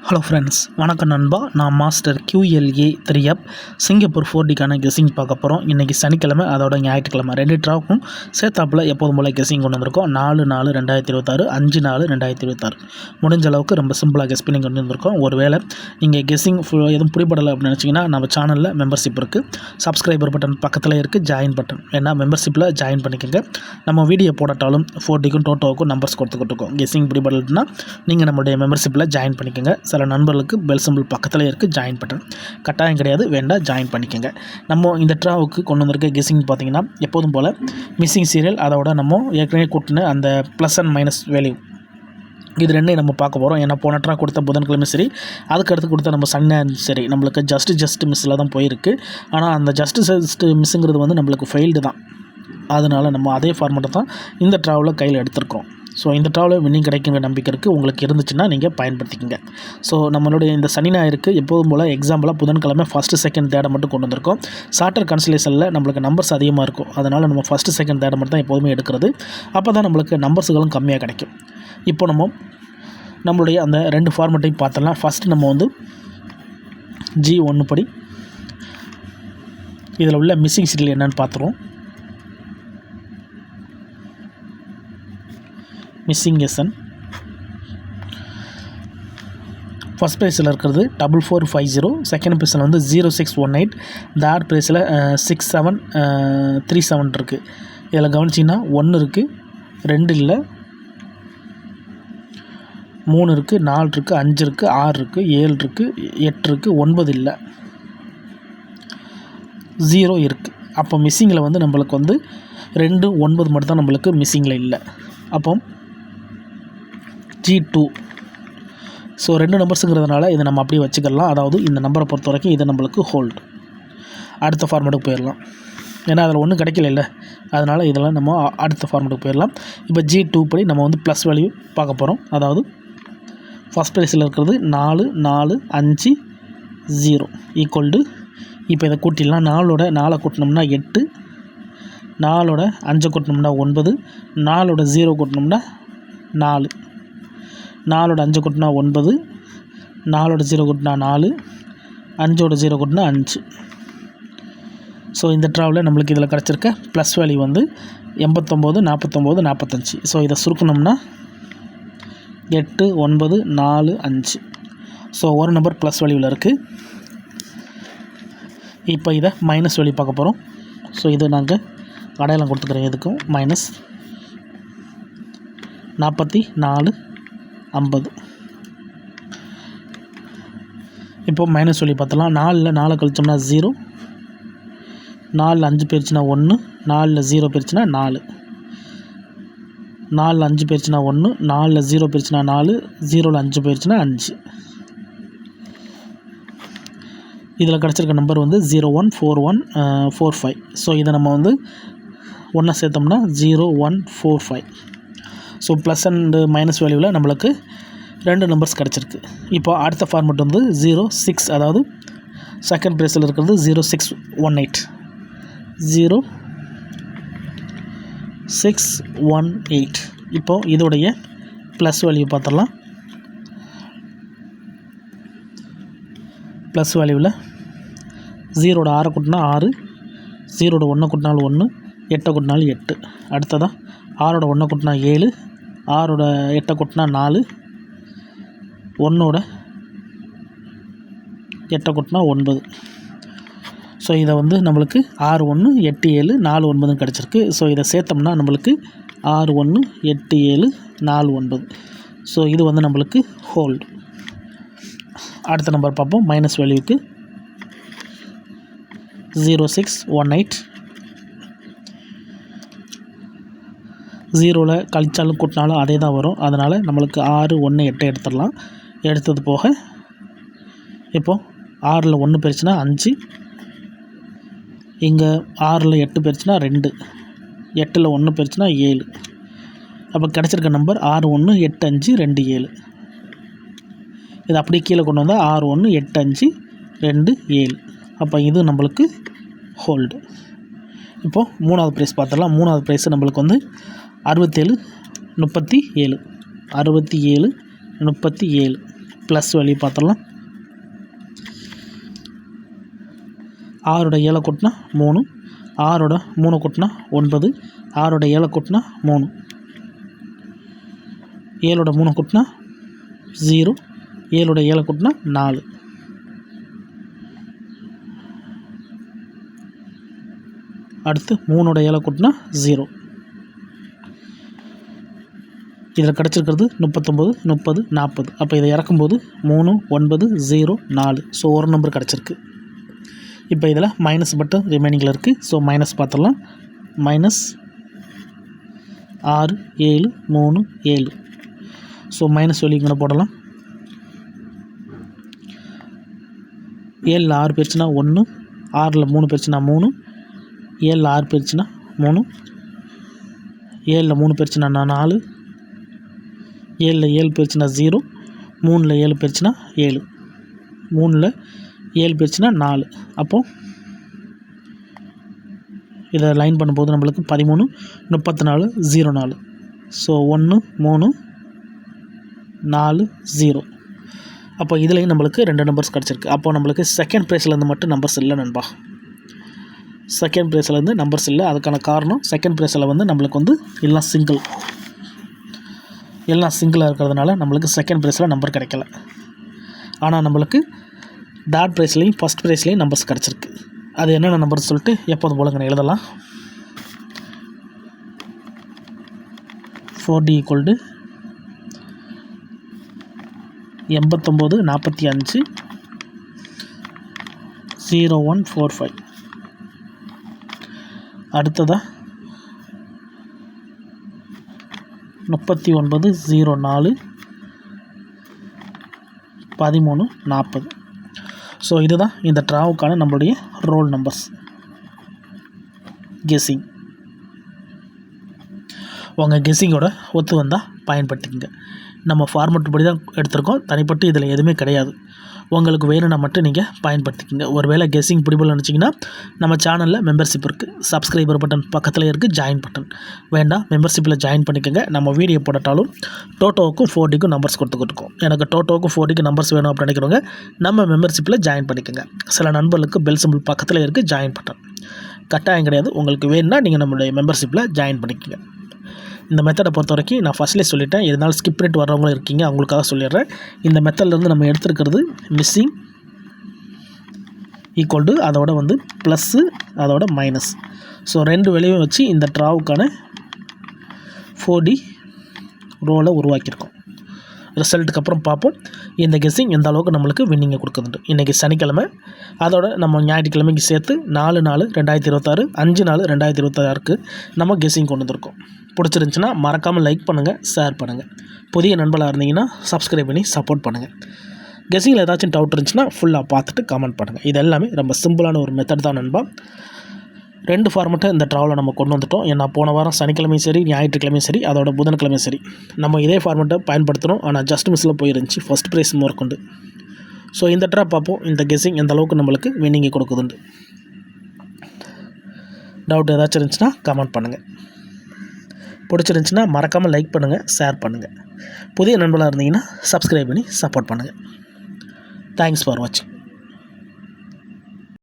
Hello friends, வணக்கம் நண்பா. நான் மாஸ்டர் QLA 3F சிங்கப்பூர் 4Dக்கான கெஸ்ஸிங் பார்க்க போகிறோம். இன்றைக்கி சனிக்கிழமை, அதோட ஞாயிற்றுக்கிழமை 2 ட்ராவுக்கும் சேர்த்தாப்பில் எப்போதும் போல் கெஸ்ஸிங் கொண்டு வந்திருக்கோம். 4/4/2026, 5/4/2026. முடிஞ்ச அளவுக்கு ரொம்ப சிம்பிளாக கெஸ் பண்ணி கொண்டு வந்திருக்கோம். ஒரு வேளை நீங்கள் கெஸ்ஸிங் எதுவும் பிடிபடலை அப்படின்னு நினச்சிங்கன்னா, நம்ம சேனலில் மெம்பர்ஷிப் இருக்குது. சப்ஸ்கிரைபர் பட்டன் பக்கத்தில் இருக்குது, ஜாயின் பட்டன். ஏன்னா மெம்பர்ஷிப்பில் ஜாயின் பண்ணிக்கோங்க. நம்ம வீடியோ போடட்டாலும் 4Dக்கும் டோட்டோவுக்கும் நம்பர்ஸ் கொடுத்துக்கிட்டு இருக்கோம். கெஸ்ஸிங் பிடிபடலைன்னா நீங்கள் நம்மளுடைய மெம்பர்ஷிப்பில் ஜாயின் பண்ணிக்கோங்க. சில நண்பர்களுக்கு பெல் சிம்பிள் பக்கத்தில் இருக்குது, ஜாயின் பட்டன். கட்டாயம் கிடையாது, வேண்டாம், ஜாயின் பண்ணிக்கோங்க. நம்ம இந்த ட்ராவுக்கு கொண்டு வந்திருக்க கெஸ்ஸிங் பார்த்தீங்கன்னா, எப்போதும் போல் மிஸ்ஸிங் சீரியல், அதோட நம்ம ஏற்கனவே கூட்டின அந்த ப்ளஸ் அண்ட் மைனஸ் வேல்யூ, இது ரெண்டையும் நம்ம பார்க்க போகிறோம். ஏன்னா போன ட்ரா கொடுத்த புதன்கிழமை சரி, அதுக்கடுத்து கொடுத்த நம்ம சண்டே சரி, நம்மளுக்கு ஜஸ்ட் மிஸ்ஸில் தான் போயிருக்கு. ஆனால் அந்த ஜஸ்ட் மிஸ்ஸுங்கிறது வந்து நம்மளுக்கு ஃபெயில்டு தான். அதனால் நம்ம அதே ஃபார்மேட்டை தான் இந்த ட்ராவில் கையில் எடுத்துருக்கோம். ஸோ இந்த ட்ராவில் வின்னிங் கிடைக்கிற நம்பிக்கை இருக்குது. உங்களுக்கு இருந்துச்சுன்னா நீங்கள் பயன்படுத்திக்கங்க. ஸோ நம்மளுடைய இந்த சனி ஞாயிறுக்கு எப்போதும் போல் எக்ஸாம்பிளாக புதன்கிழமை ஃபஸ்ட்டு செகண்ட் தேர்டை மட்டும் கொண்டு வந்திருக்கோம். சார்ட்டர் கன்சலேஷனில் நம்மளுக்கு நம்பர்ஸ் அதிகமாக இருக்கும். அதனால் நம்ம ஃபஸ்ட்டு செகண்ட் தேர்டை மட்டும் தான் எப்போதுமே எடுக்கிறது. அப்போ தான் நம்மளுக்கு நம்பர்ஸுகளும் கம்மியாக கிடைக்கும். இப்போ நம்மளுடைய அந்த 2 ஃபார்மேட்டையும் பார்த்தலாம். ஃபஸ்ட்டு நம்ம வந்து G1 படி இதில் உள்ள மிஸ்ஸிங் சீரியல் என்னென்னு பார்த்துருவோம். மிஸ்ஸிங் எஸ்என் ஃபஸ்ட் ப்ரைஸில் இருக்கிறது 4450, செகண்ட் ப்ரைஸில் வந்து 0618, தேர்ட் ப்ரைஸில் 6737 இருக்குது. இதில் கவனிச்சிங்கன்னா 1 இருக்குது, 2 இல்லை, 3 இருக்குது, 4 இருக்குது, 5 இருக்குது, 6 இருக்குது, 7 இருக்குது, 8 இருக்குது, 9 இல்லை, 0 இருக்குது. அப்போ மிஸ்ஸிங்கில் வந்து நம்மளுக்கு வந்து 2, 9 மட்டும் தான் நம்மளுக்கு மிஸ்ஸிங்கில் இல்லை. அப்போ G2. ஸோ 2 நம்பர்ஸுங்கிறதுனால இதை நம்ம அப்படியே வச்சுக்கலாம். அதாவது இந்த நம்பரை பொறுத்த வரைக்கும் இதை நம்மளுக்கு ஹோல்டு. அடுத்த ஃபார்மேட்டுக்கு போயிடலாம். ஏன்னா அதில் ஒன்றும் கிடைக்கல இல்லை, அதனால் இதெல்லாம் நம்ம அடுத்த ஃபார்மேட்டுக்கு போயிடலாம். இப்போ G2 படி நம்ம வந்து ப்ளஸ் வேல்யூ பார்க்க போகிறோம். அதாவது ஃபஸ்ட் ப்ரைஸில் இருக்கிறது 4450 ஈக்குவல் டு, இப்போ இதை கூட்டிடலாம். 4 கூட்டினோம்னா 8, 5 கூட்டினோம்னா 9, 0 கூட்டினோம்னா 4, 5 கூட்டினா 9, 0 கூட்டினா 4, 0 கூட்டினா 5. ஸோ இந்த ட்ராவில் நம்மளுக்கு இதில் கிடச்சிருக்க ப்ளஸ் வேல்யூ வந்து 89, 49, 45. ஸோ இதை சுருக்கணும்னா 8, 9, 4, 5. ஸோ ஒரு நம்பர் ப்ளஸ் வேல்யூவில் இருக்குது. இப்போ இதை மைனஸ் வேல்யூ பார்க்க போகிறோம். ஸோ இது நாங்கள் அடையாளம் கொடுத்துக்கிறேன். எதுக்கும் மைனஸ் 44, 50. இப்போது மைனஸ் சொல்லி பார்த்தலாம். 4 கழிச்சோம்னா 0, 4 5 போயிடுச்சுன்னா 1, 4 0 போயிடுச்சுன்னா 4, 4 5 போயிடுச்சுன்னா 1, 4 0 போயிடுச்சுன்னா 4, 0 5 போயிடுச்சுன்னா 5. இதில் கிடச்சிருக்க நம்பர் வந்து 014145. ஸோ இதை நம்ம வந்து ஒன்றா சேர்த்தோம்னா 0145. ஸோ ப்ளஸ் அண்டு மைனஸ் வேல்யூவில் நம்மளுக்கு 2 நம்பர்ஸ் கிடச்சிருக்கு. இப்போ அடுத்த ஃபார்மேட் வந்து 06, அதாவது செகண்ட் ப்ரைஸில் இருக்கிறது 0618, 0618. இப்போது இதோடைய ப்ளஸ் வேல்யூ பார்த்துடலாம். ப்ளஸ் வேல்யூவில் 0 6 கூட்டினா 6, 0 1 கூட்டினாலும் 1, 8 கூட்டினாலும் 8. அடுத்ததாக 6 1 கூட்டினா 7, 6 8 கூட்டினா 4, 1 8 கூட்டினா 9. ஸோ இதை வந்து நம்மளுக்கு 6 1 8 7 4 9 கிடச்சிருக்கு. ஸோ இதை சேர்த்தோம்னா நம்மளுக்கு 6 1 8 7 4 9. ஸோ இது வந்து நம்மளுக்கு ஹோல்டு. அடுத்த நம்பர் பார்ப்போம். மைனஸ் வேல்யூக்கு 0618, 0ல் கழிச்சாலும் கூட்டினாலும் அதே தான் வரும். அதனால் நம்மளுக்கு 6 1 8 எடுத்துடலாம். எடுத்தது போக இப்போது 6ல் 1 போயிடுச்சுன்னா 5, இங்கே 6ல் 8 போயிடுச்சுன்னா 2, 8ல் 1 போயிடுச்சுன்னா 7. அப்போ கிடச்சிருக்க நம்பர் 6 1 8 5 2 7. இது அப்படியே கீழே கொண்டு வந்தால் 6 1 8 5 2 7. அப்போ இது நம்மளுக்கு ஹோல்டு. இப்போது 3வது ப்ரைஸ் பார்த்துடலாம். 3வது ப்ரைஸ் நம்மளுக்கு வந்து 67 37, 67 37. ப்ளஸ் வெளியே பார்த்துடலாம். 6 7 கூட்டினா 3, 6 3 கூட்டினா 9, 6 7 கூட்டினா 3, 7 3 கூட்டினா 0, 7 7 கூட்டினா 4. அடுத்து 3 7 கூட்டினா 0. இதில் கிடச்சிருக்கிறது 39 30 40. அப்போ இதை இறக்கும்போது 3 9 0 4. ஸோ ஒரு நம்பர் கிடச்சிருக்கு. இப்போ இதில் மைனஸ் மட்டும் ரிமைனிங்கில் இருக்குது. ஸோ மைனஸ் பார்த்துடலாம். -6 7 3 7. ஸோ மைனஸ் வெளியே இங்கே போடலாம். 7 6 போயிடுச்சுன்னா 1, 6 3 போயிடுச்சுன்னா 3, 7 6 போயிடுச்சுன்னா 3, 7 3 போயிடுச்சுன்னா 4, 7 7 போயிடுச்சுன்னா 0, 3 7 போயிடுச்சுன்னா 7, 3 7 போயிடுச்சுன்னா 4. அப்போது இதை லைன் பண்ணும்போது நம்மளுக்கு 13 34 04. ஸோ 1 3 4 0. அப்போ இதுலேயும் நம்மளுக்கு 2 நம்பர்ஸ் கிடச்சிருக்கு. அப்போ நம்மளுக்கு செகண்ட் ப்ரைஸ்லேருந்து மட்டும் நம்பர்ஸ் இல்லை நண்பா. செகண்ட் ப்ரைஸ்லேருந்து நம்பர்ஸ் இல்லை. அதுக்கான காரணம் செகண்ட் ப்ரைஸில் வந்து நம்மளுக்கு வந்து எல்லாம் சிங்கிளாக இருக்கிறதுனால நம்மளுக்கு செகண்ட் ப்ரைஸில் நம்பர் கிடைக்கல. ஆனால் நம்மளுக்கு தேர்ட் ப்ரைஸ்லேயும் ஃபஸ்ட் ப்ரைஸ்லேயும் நம்பர்ஸ் கிடச்சிருக்கு. அது என்னென்ன நம்பர் சொல்லிட்டு எப்போது போலங்க எழுதலாம். 4D = 89 45 0145. அடுத்ததாக 39 04 13 40. ஸோ இதுதான் இந்த ட்ராவுக்கான நம்மளுடைய ரோல் நம்பர்ஸ் கெஸ்ஸிங். உங்கள் கெஸ்ஸிங்கோட ஒத்து வந்தால் பயன்படுத்திக்கங்க. நம்ம ஃபார்மெட் படி தான் எடுத்திருக்கோம். தனிப்பட்டு இதில் எதுவுமே கிடையாது. உங்களுக்கு வேணும்னா மட்டும் நீங்கள் பயன்படுத்திக்கங்க. ஒருவேளை கெஸ்ஸிங் பிடிபல நினச்சிங்கன்னா நம்ம சேனலில் மெம்பர்ஷிப் இருக்குது. சப்ஸ்கிரைபர் பட்டன் பக்கத்தில் இருக்குது, ஜாயின் பட்டன். வேண்டாம், மெம்பர்ஷிப்பில் ஜாயின் பண்ணிக்கோங்க. நம்ம வீடியோ போட்டாலும் டோட்டோவுக்கும் 4Dக்கும் நம்பர்ஸ் கொடுத்துக்கிட்டுருக்கோம். எனக்கு டோட்டோவுக்கும் 4Dக்கு நம்பர்ஸ் வேணும் அப்படின்னு நினைக்கிறவங்க நம்ம மெம்பர்ஷிப்பில் ஜாயின் பண்ணிக்கோங்க. சில நண்பர்களுக்கு பெல் சிம்பிள் பக்கத்தில் இருக்குது, ஜாயின் பட்டன். கட்டாயம் கிடையாது. உங்களுக்கு வேணும்னா நீங்கள் நம்மளுடைய மெம்பர்ஷிப்பில் ஜாயின் பண்ணிக்கோங்க. இந்த மெத்தடை பொறுத்த வரைக்கும் நான் ஃபஸ்ட்லேயே சொல்லிட்டேன். இருந்தாலும் ஸ்கிப் பண்ணிட்டு வரவங்களும் இருக்கீங்க, அவங்களுக்காக சொல்லிடுறேன். இந்த மெத்தட்லேருந்து நம்ம எடுத்துருக்கிறது மிஸ்ஸிங் ஈக்குவல் டு அதோட வந்து ப்ளஸ்ஸு அதோட மைனஸ். ஸோ 2 வெளியும் வச்சு இந்த ட்ராவுக்கான 4D ரோலை உருவாக்கியிருக்கோம். ரிசல்ட்டுக்கு அப்புறம் பார்ப்போம் இந்த கெஸ்ஸிங் எந்த அளவுக்கு நம்மளுக்கு வின்னிங்கை கொடுக்குதுன்ட்டு. இன்றைக்கி சனிக்கிழமை, அதோட நம்ம ஞாயிற்றுக்கிழமைக்கு சேர்த்து 4/4/2026 5/4/2026க்கு நம்ம கெஸ்ஸிங் கொண்டு வந்திருக்கோம். பிடிச்சிருந்துச்சின்னா மறக்காமல் லைக் பண்ணுங்கள், ஷேர் பண்ணுங்கள். புதிய நண்பர்களாக இருந்தீங்கன்னா சப்ஸ்கிரைப் பண்ணி சப்போர்ட் பண்ணுங்கள். கெஸ்ஸிங்கில் ஏதாச்சும் டவுட் இருந்துச்சுன்னா ஃபுல்லாக பார்த்துட்டு கமெண்ட் பண்ணுங்கள். இது எல்லாமே ரொம்ப சிம்பிளான ஒரு மெத்தட் தான் நண்பா. 2 ஃபார்மெட்டை இந்த ட்ராவில் நம்ம கொண்டு வந்துட்டோம். ஏன்னா போன வாரம் சனிக்கிழமையும் சரி, ஞாயிற்றுக்கிழமையும் சரி, அதோட புதன்கிழமையும் சரி நம்ம இதே ஃபார்மெட்டை பயன்படுத்தணும். ஆனால் ஜஸ்ட் மிஸ்ஸில் போயிருந்துச்சு ஃபஸ்ட் ப்ரைஸ் முதற்கொண்டு. ஸோ இந்த ட்ரா பார்ப்போம் இந்த கெஸ்ஸிங் எந்த அளவுக்கு நம்மளுக்கு வின்னிங்கை கொடுக்குதுண்டு. டவுட் ஏதாச்சும் இருந்துச்சுன்னா கமெண்ட் பண்ணுங்கள். பிடிச்சிருந்துச்சின்னா மறக்காமல் லைக் பண்ணுங்கள், ஷேர் பண்ணுங்கள். புதிய நண்பர்களாக இருந்தீங்கன்னா சப்ஸ்கிரைப் பண்ணி சப்போர்ட் பண்ணுங்கள். தேங்க்ஸ் ஃபார் வாட்சிங்.